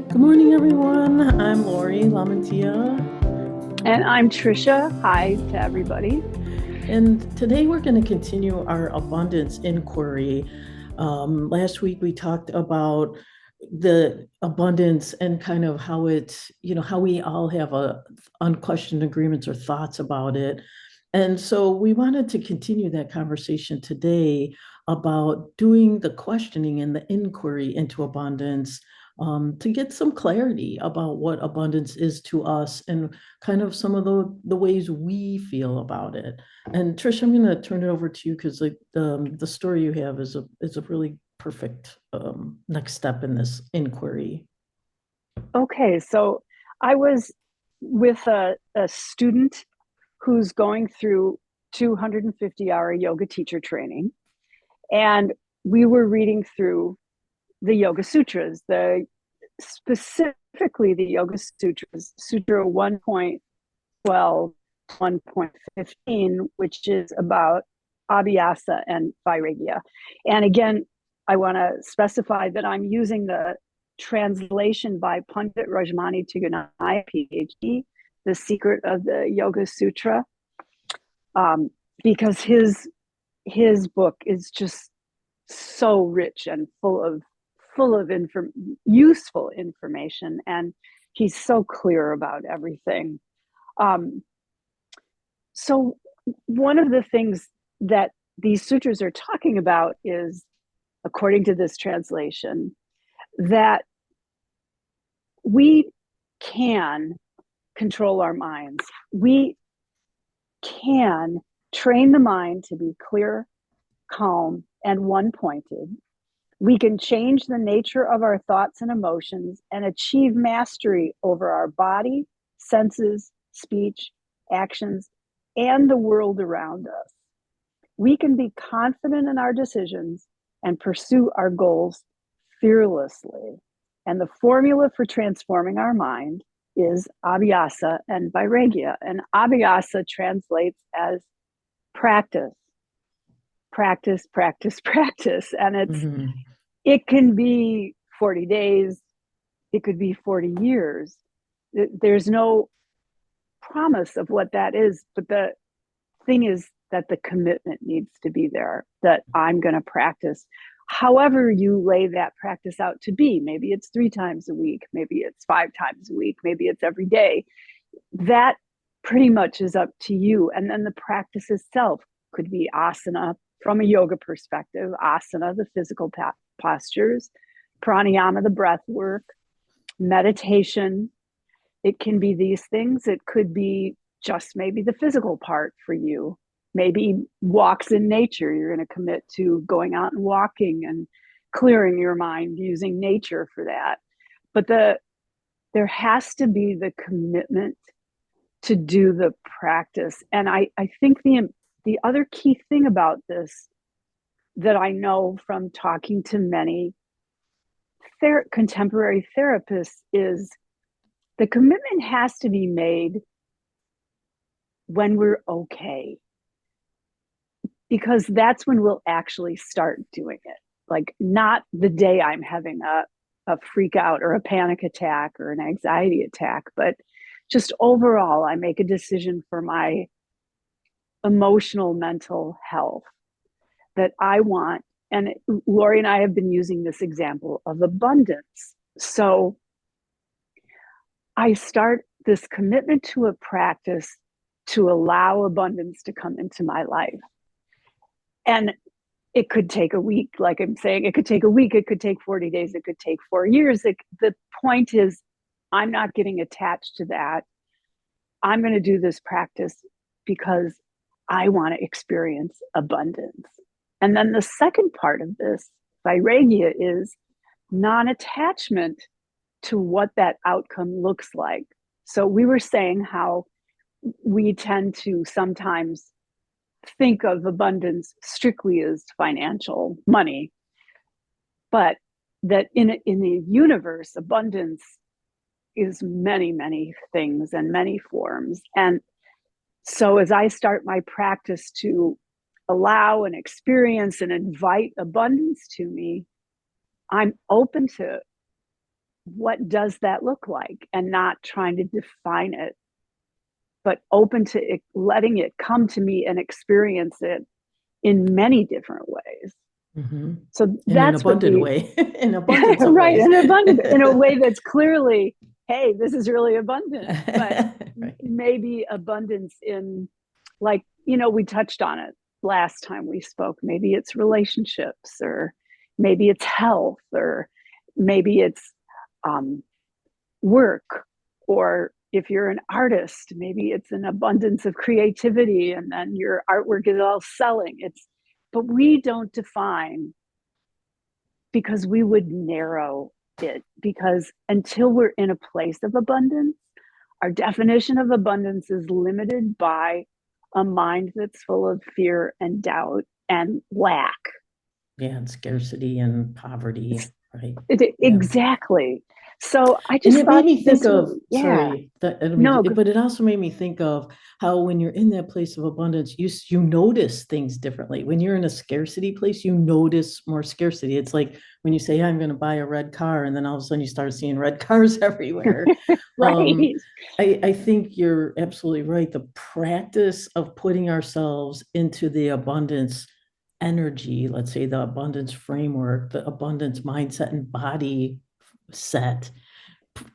Good morning, everyone. I'm Lori Lamantia. And I'm Tricia. Hi to everybody. And today we're going to continue our abundance inquiry. Last week we talked about the abundance and kind of how it's, how we all have unquestioned agreements or thoughts about it. And so we wanted to continue that conversation today about doing the questioning and the inquiry into abundance, to get some clarity about what abundance is to us and kind of some of the ways we feel about it. And Trish, I'm going to turn it over to you because like the story you have is a really perfect next step in this inquiry. Okay, so I was with a student who's going through 250-hour yoga teacher training, and we were reading through the Yoga Sutras, specifically the Yoga Sutras, Sutra 1.12, 1.15, which is about Abhyasa and Vairagya. And again, I want to specify that I'm using the translation by Pandit Rajmani Tigunai, PhD, The Secret of the Yoga Sutra, because his book is just so rich and full of useful information, and he's so clear about everything. So one of the things that these sutras are talking about is, according to this translation, that we can control our minds. We can train the mind to be clear, calm, and one-pointed. We can change the nature of our thoughts and emotions and achieve mastery over our body, senses, speech, actions, and the world around us. We can be confident in our decisions and pursue our goals fearlessly. And the formula for transforming our mind is Abhyasa and Vairagya. And Abhyasa translates as practice, practice, practice, practice. And it can be 40 days, it could be 40 years. There's no promise of what that is, but the thing is that the commitment needs to be there, that I'm going to practice however you lay that practice out to be. Maybe it's 3 times a week, maybe it's 5 times a week, maybe it's every day. That pretty much is up to you. And then the practice itself could be asana from a yoga perspective, asana, the physical postures, pranayama, the breath work, meditation. It can be these things. It could be just maybe the physical part for you. Maybe walks in nature. You're going to commit to going out and walking and clearing your mind using nature for that. But there has to be the commitment to do the practice. And I think the other key thing about this that I know from talking to many contemporary therapists is the commitment has to be made when we're okay, because that's when we'll actually start doing it. Like, not the day I'm having a freak out or a panic attack or an anxiety attack, but just overall, I make a decision for my emotional, mental health that I want. And Lori and I have been using this example of abundance. So I start this commitment to a practice to allow abundance to come into my life. And it could take a week, like I'm saying, it could take a week, it could take 40 days, it could take 4 years. The point is, I'm not getting attached to that. I'm going to do this practice because I want to experience abundance. And then the second part of this, Vairagya, is non-attachment to what that outcome looks like. So we were saying how we tend to sometimes think of abundance strictly as financial money, but that in the universe, abundance is many, many things and many forms. And so as I start my practice to allow and experience and invite abundance to me, I'm open to what does that look like, and not trying to define it, but open to it, letting it come to me and experience it in many different ways. Mm-hmm. So In an that's what abundant the way, in abundance of right, ways. in abundant, in a way that's clearly, hey, this is really abundant, but Right. maybe abundance in, like, you know, we touched on it last time we spoke. Maybe it's relationships, or maybe it's health, or maybe it's work, or if you're an artist, maybe it's an abundance of creativity and then your artwork is all selling. It's, but we don't define, because we would narrow it, because until we're in a place of abundance, our definition of abundance is limited by a mind that's full of fear and doubt and lack. Yeah, and scarcity and poverty, right? Yeah. Exactly. So I And just it made thought me think this of, was, yeah, sorry, that, I don't mean no, to, but it also made me think of how when you're in that place of abundance, you notice things differently. When you're in a scarcity place, you notice more scarcity. It's like when you say, I'm going to buy a red car, and then all of a sudden you start seeing red cars everywhere. Um, right, I think you're absolutely right. The practice of putting ourselves into the abundance energy, let's say the abundance framework, the abundance mindset and body set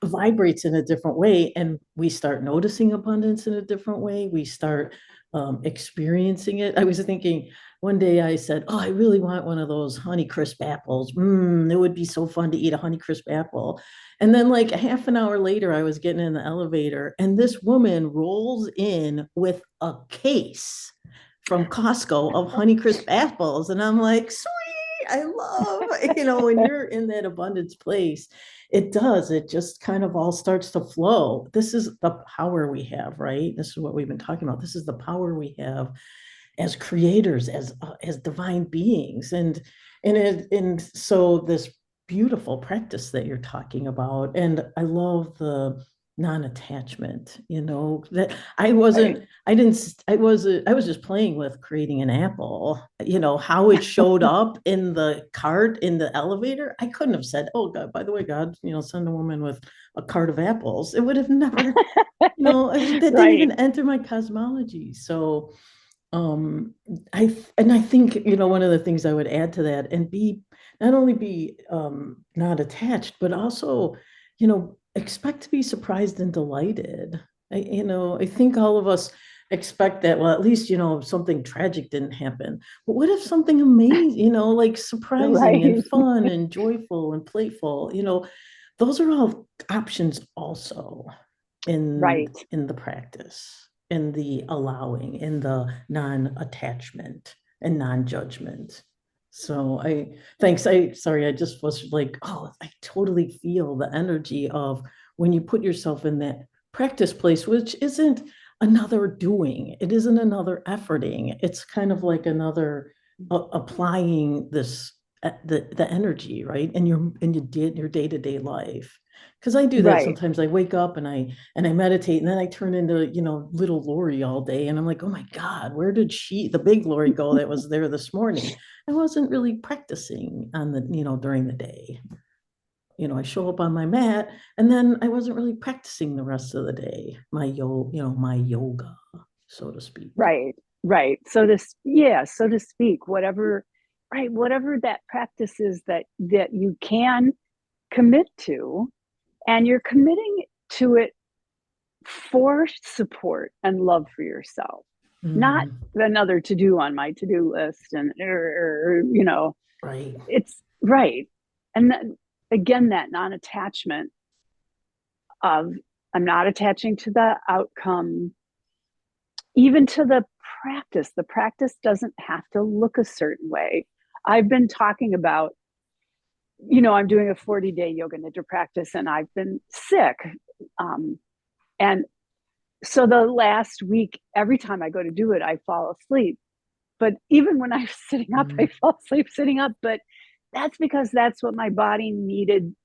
vibrates in a different way, and we start noticing abundance in a different way. We start experiencing it. I was thinking one day, I said, oh, I really want one of those Honeycrisp apples. It would be so fun to eat a Honeycrisp apple. And then like half an hour later, I was getting in the elevator, and this woman rolls in with a case from Costco of Honeycrisp apples, and I'm like, sweet, I love, when you're in that abundance place, it does. It just kind of all starts to flow. This is the power we have, right? This is what we've been talking about. This is the power we have as creators, as divine beings, and so this beautiful practice that you're talking about, and I love the non-attachment. That I right, wasn't. I didn't. I was just playing with creating an apple. How it showed up in the cart in the elevator. I couldn't have said, "Oh God, by the way, God, send a woman with a cart of apples." It would have never. That didn't right, even enter my cosmology. So I think one of the things I would add to that, and be not only be not attached, but also expect to be surprised and delighted. I think all of us expect that. Well, at least something tragic didn't happen, but what if something amazing, like surprising and right, fun and joyful and playful, those are all options also in right. in the practice, in the allowing, in the non-attachment and non-judgment. So thanks. Sorry, I just was like, oh, I totally feel the energy of when you put yourself in that practice place, which isn't another doing, it isn't another efforting, it's kind of like another applying this the energy, right, and your day-to-day life. Because I do that Right. sometimes. I wake up and I meditate, and then I turn into little Lori all day, and I'm like, oh my God, where did the big Lori go that was there this morning? I wasn't really practicing on the during the day. I show up on my mat, and then I wasn't really practicing the rest of the day, my yoga, so to speak. Right, right. So to, yeah, so to speak, whatever, right, whatever that practice is that you can commit to, and you're committing to it for support and love for yourself, not Mm, another to do on my to do list, and right. it's right. And then again, that non attachment of, I'm not attaching to the outcome, even to the practice. The practice doesn't have to look a certain way. I've been talking about, I'm doing a 40-day yoga nidra practice, and I've been sick. And so the last week, every time I go to do it, I fall asleep. But even when I'm sitting up, I Mm, fall asleep sitting up. But that's because that's what my body needed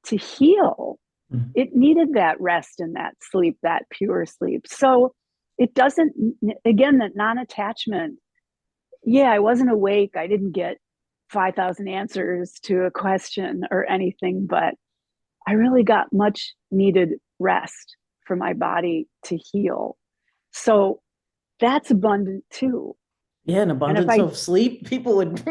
to heal. mm, It needed that rest and that sleep, that pure sleep. So it doesn't, again, that non attachment. Yeah, I wasn't awake. I didn't get 5,000 answers to a question or anything, but I really got much needed rest for my body to heal. So that's abundant too. Yeah, an And if abundance I, of sleep. People would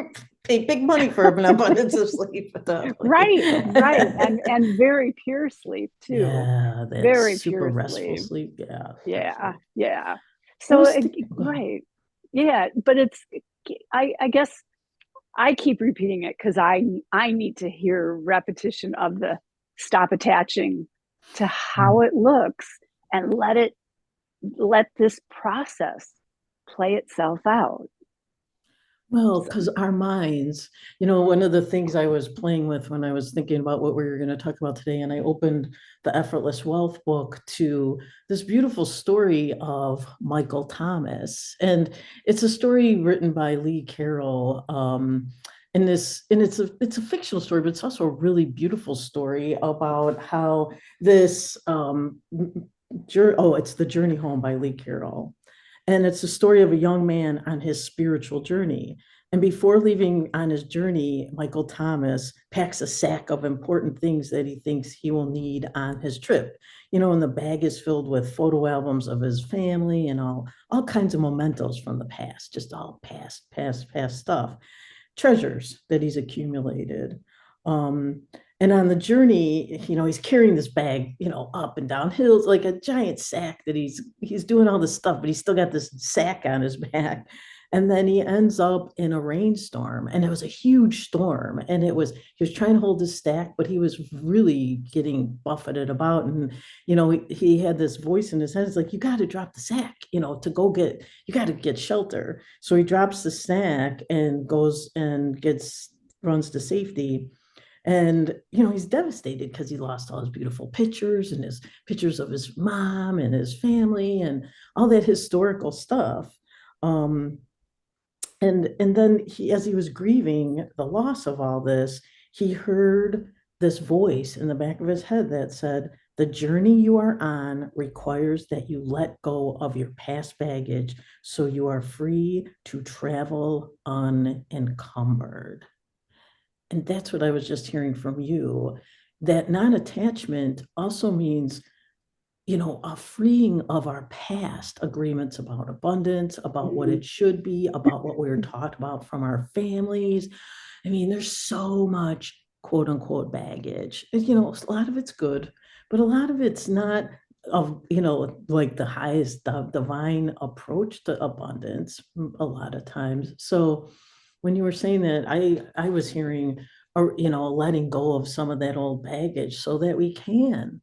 pay big money for an abundance of sleep. right, right. Definitely. And very pure sleep too. Yeah, that Very super pure restful sleep. sleep. Yeah, Yeah. definitely. Yeah. I So, was thinking, go ahead. right. Yeah. But I guess I keep repeating it because I need to hear repetition of the stop attaching to how Mm. it looks and let this process play itself out. Well, So, because our minds, one of the things I was playing with when I was thinking about what we were going to talk about today, and I opened the Effortless Wealth book to this beautiful story of Michael Thomas. And it's a story written by Lee Carroll. And it's a fictional story, but it's also a really beautiful story about how this it's The Journey Home by Lee Carroll. And it's the story of a young man on his spiritual journey. And before leaving on his journey, Michael Thomas packs a sack of important things that he thinks he will need on his trip. And the bag is filled with photo albums of his family and all kinds of mementos from the past, just all past stuff, treasures that he's accumulated. Um, and on the journey, he's carrying this bag, up and down hills like a giant sack that he's doing all this stuff, but he's still got this sack on his back. And then he ends up in a rainstorm, and it was a huge storm. And he was trying to hold his stack, but he was really getting buffeted about. And he had this voice in his head. It's like, you got to drop the sack, to go you got to get shelter. So he drops the sack and goes and runs to safety. And he's devastated because he lost all his beautiful pictures and his pictures of his mom and his family and all that historical stuff. um, and then as he was grieving the loss of all this, he heard this voice in the back of his head that said, the journey you are on requires that you let go of your past baggage so you are free to travel unencumbered. And that's what I was just hearing from you. That non-attachment also means, a freeing of our past agreements about abundance, about what mm-hmm. it should be, about what we were taught about from our families. I mean, there's so much quote unquote baggage. A lot of it's good, but a lot of it's not of, like the highest divine approach to abundance a lot of times. So when you were saying that, I was hearing, or, letting go of some of that old baggage so that we can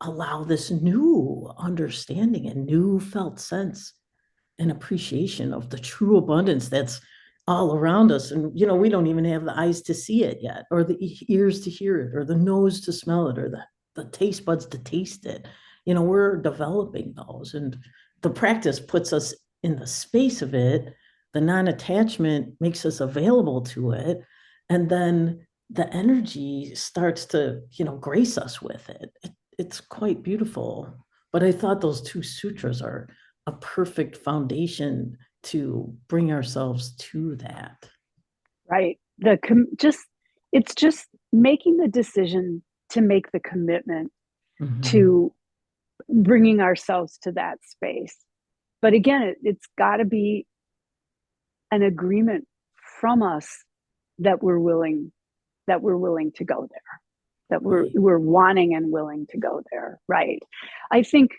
allow this new understanding and new felt sense and appreciation of the true abundance that's all around us. And we don't even have the eyes to see it yet, or the ears to hear it, or the nose to smell it, or the taste buds to taste it. We're developing those, and the practice puts us in the space of it. The non-attachment makes us available to it, and then the energy starts to grace us with it's quite beautiful. But I thought those two sutras are a perfect foundation to bring ourselves to that. Right. Just it's just making the decision to make the commitment Mm-hmm. to bringing ourselves to that space. But again, it's got to be an agreement from us that we're willing to go there, that Right. we're wanting and willing to go there. Right. I think,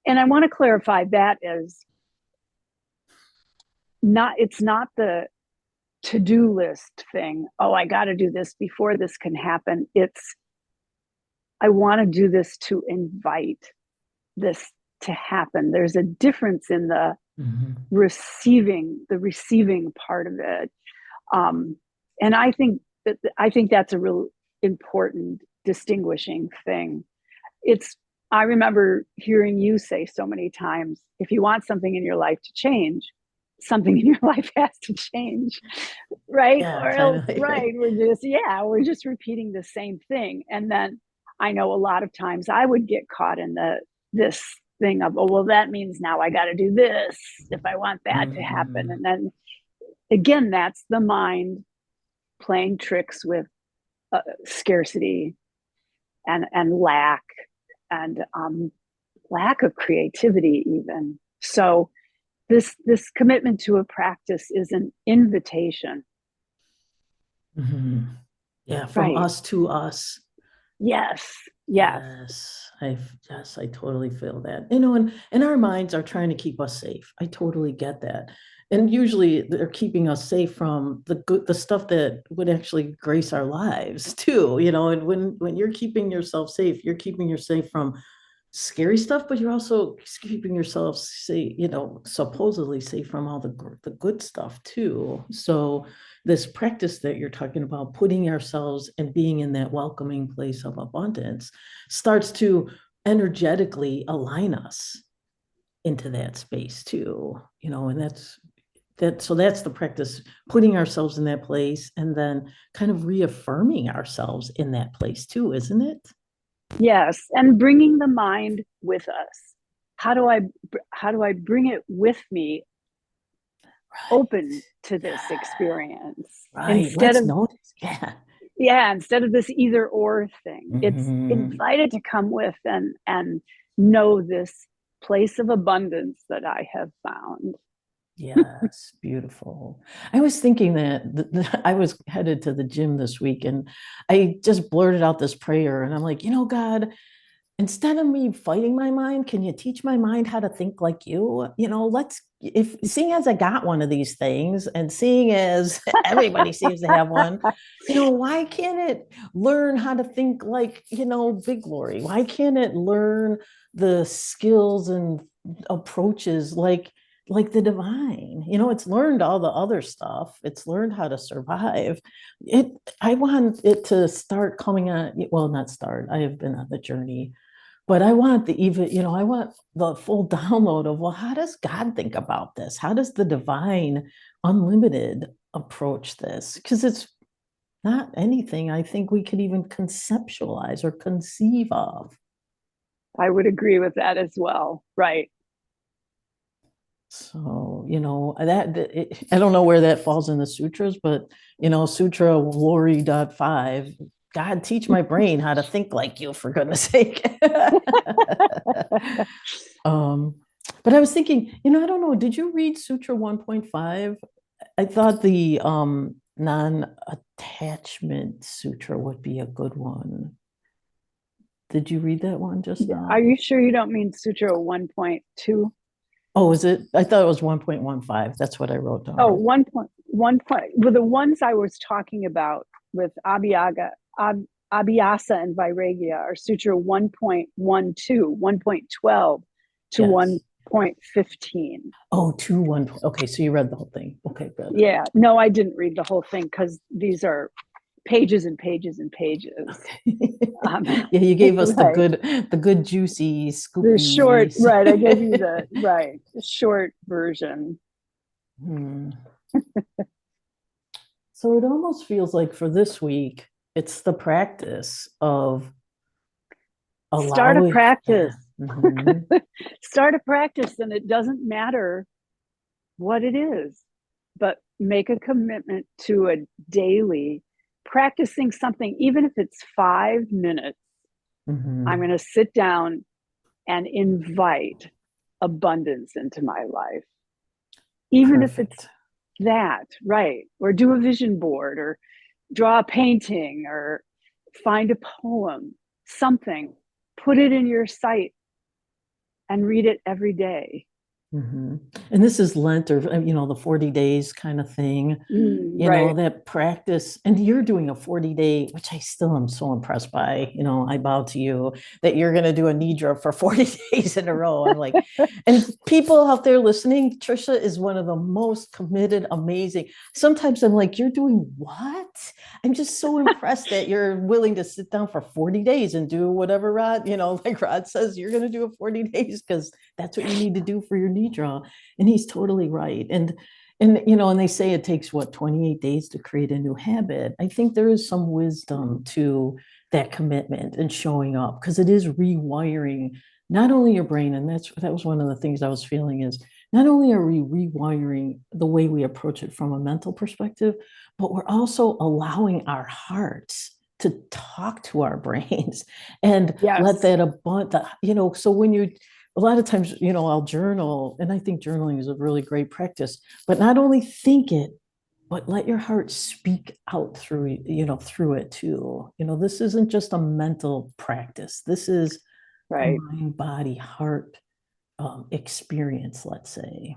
and I want to clarify that as not, it's not the to-do list thing. Oh, I got to do this before this can happen. It's, I want to do this to invite this to happen. There's a difference in Mm-hmm. the receiving part of it. And I think that's a real important distinguishing thing. It's, I remember hearing you say so many times, if you want something in your life to change, something in your life has to change, right? Yeah, Or kind else, of right, like, we're just repeating the same thing. And then I know a lot of times I would get caught in this thing of, oh, well, that means now I got to do this if I want that to happen. mm-hmm. And then again, that's the mind playing tricks with scarcity and lack and lack of creativity even. So this commitment to a practice is an invitation. Mhm. Yeah, from Right. us to us. Yes. Yes. Yes, I totally feel that. And our minds are trying to keep us safe. I totally get that. And usually they're keeping us safe from the stuff that would actually grace our lives too, and when you're keeping yourself safe, you're keeping yourself safe from scary stuff, but you're also keeping yourself safe, supposedly safe from all the good stuff too. So this practice that you're talking about, putting ourselves and being in that welcoming place of abundance, starts to energetically align us into that space too, and that's the practice, putting ourselves in that place and then kind of reaffirming ourselves in that place too, isn't it? Yes. And bringing the mind with us. How do I bring it with me, open to this experience Right. instead Let's of notice. Yeah. instead of this either or thing? It's Mhm. invited to come with and know this place of abundance that I have found. Yes, beautiful. I was thinking that I was headed to the gym this week and I just blurted out this prayer and I'm like, God, instead of me fighting my mind, can you teach my mind how to think like you? Let's, if seeing as I got one of these things and seeing as everybody seems to have one, why can't it learn how to think like, Big Glory? Why can't it learn the skills and approaches like the divine? It's learned all the other stuff. It's learned how to survive. It I want it to start coming on, well, not start. I have been on the journey, but I want I want the full download of, well, how does God think about this? How does the divine unlimited approach this? Because it's not anything I think we could even conceptualize or conceive of. I would agree with that as well. Right. So, I don't know where that falls in the sutras, but, Sutra Glory.5, God, teach my brain how to think like you, for goodness sake. um, but I was thinking, I don't know, did you read Sutra 1.5? I thought the non-attachment sutra would be a good one. Did you read that one just Are now? you sure you don't mean Sutra 1.2? Oh, is it? I thought it was 1.15. That's what I wrote Oh, down. 1.1 point. Well, the ones I was talking about with Abhyasa and Vairagya are Sutra 1.12, 1.12 to Yes. 1.15. Oh, 2.1. Okay, so you read the whole thing. Okay, good. Yeah, no, I didn't read the whole thing because these are pages and pages and pages. Okay. Um, Yeah, you gave us right. the good juicy The short, scoopies. right. I gave you the short version. Hmm. So it almost feels like for this week, it's the practice of Start a allowing. Yeah. practice. Mhm. Start a practice, and it doesn't matter what it is, but make a commitment to a daily practicing something, even if it's 5 minutes. I'm Mhm. going to sit down and invite abundance into my life, even if it's Perfect. that, right? Or do a vision board, or draw a painting, or find a poem, something, put it in your sight and read it every day. Mhm. And this is Lent, or the 40 days kind of thing. Right. That practice, and you're doing a 40-day, which I still am so impressed by. I bow to you that you're going to do a nidra for 40 days in a row. I'm like, and people out there listening, Tricia is one of the most committed, amazing. Sometimes I'm like, you're doing what? I'm just so impressed that you're willing to sit down for 40 days and do whatever Rod, like Rod says, you're going to do a 40 days because that's what you need to do for your nidra. And he's totally right. And they say it takes what, 28 days to create a new habit. I think there is some wisdom to that commitment and showing up, because it is rewiring not only your brain, and that was one of the things I was feeling, is not only are we rewiring the way we approach it from a mental perspective, but we're also allowing our hearts to talk to our brains and let Yes. that so when you, a lot of times, I'll journal, and I think journaling is a really great practice, but not only think it, but let your heart speak out through it too. This isn't just a mental practice. This is a Right. mind, body, heart experience, let's say,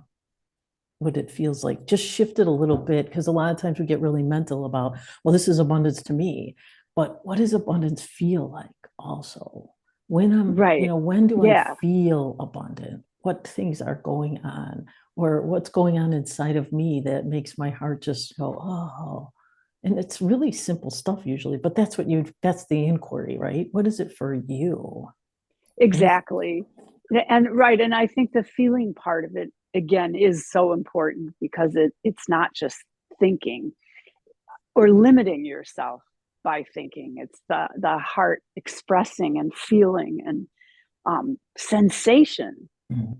what it feels like. Just shift it a little bit, because a lot of times we get really mental about, well, this is abundance to me, but what does abundance feel like also? Right. When do I Yeah. feel abundant? What things are going on, or what's going on inside of me that makes my heart just go, oh. And it's really simple stuff usually, but that's the inquiry, right? What is it for you? And Exactly. And right. And I think the feeling part of it again is so important because it's not just thinking or limiting yourself by thinking. It's the heart expressing and feeling and sensation mm,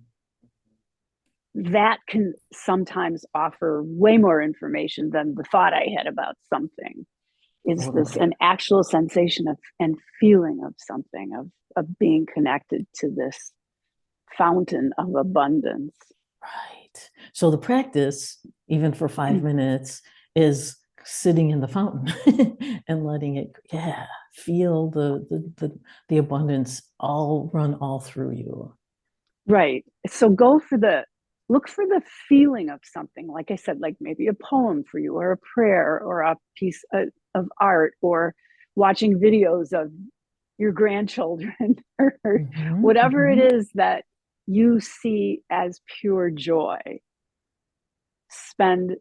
that can sometimes offer way more information than the thought I had about something. Is this totally. an actual sensation of and feeling of something of being connected to this fountain of abundance? Right. So the practice, even for 5 minutes, is sitting in the fountain and letting it, yeah, feel the abundance all run all through you. Right. So look for the feeling of something. Like I said, like maybe a poem for you, or a prayer, or a piece of art, or watching videos of your grandchildren, or Mhm, whatever it mhm. is that you see as pure joy. Spend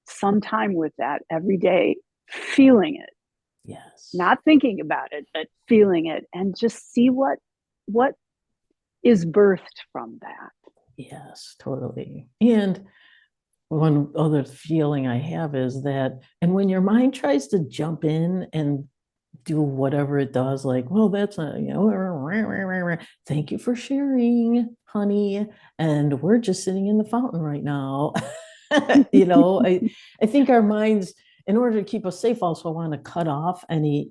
some time with that every day, feeling it, Yes. not thinking about it, but feeling it, and just see what is birthed from that. Yes, totally. And one other feeling I have is that, and when your mind tries to jump in and do whatever it does, like, well, that's thank you for sharing, honey. And we're just sitting in the fountain right now. I think our minds, in order to keep us safe, also want to cut off any,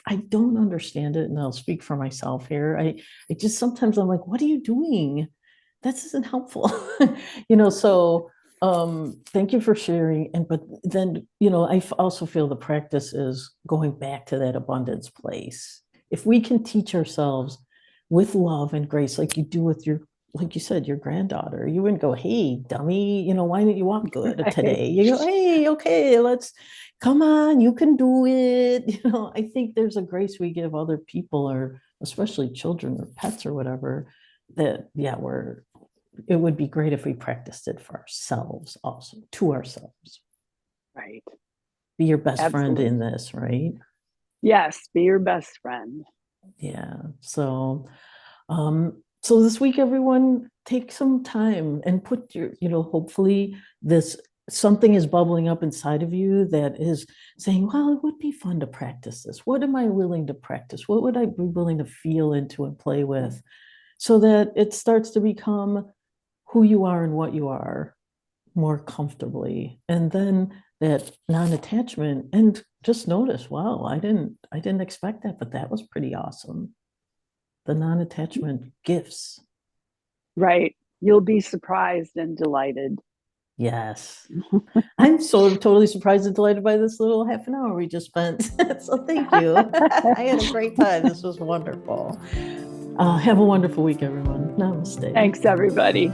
I don't understand it. And I'll speak for myself here. I just sometimes I'm like, what are you doing? This isn't helpful. So thank you for sharing. And but then, also feel the practice is going back to that abundance place. If we can teach ourselves with love and grace, like you do with like you said, your granddaughter, you wouldn't go, hey, dummy, why didn't you walk good Right. today? You go, hey, okay, let's come on, you can do it. I think there's a grace we give other people, or especially children or pets or whatever, that, yeah, it would be great if we practiced it for ourselves also, to ourselves. Right. Be your best friend Absolutely. in this, right? Yes, be your best friend. Yeah. So this week, everyone, take some time and put hopefully this something is bubbling up inside of you that is saying, well, it would be fun to practice this. What am I willing to practice? What would I be willing to feel into and play with, so that it starts to become who you are and what you are more comfortably. And then that non-attachment, and just notice, wow, I didn't expect that, but that was pretty awesome. The non-attachment gifts. Right. You'll be surprised and delighted. Yes. I'm so totally surprised and delighted by this little half an hour we just spent. So thank you. I had a great time. This was wonderful. Have a wonderful week, everyone. Namaste. Thanks, everybody.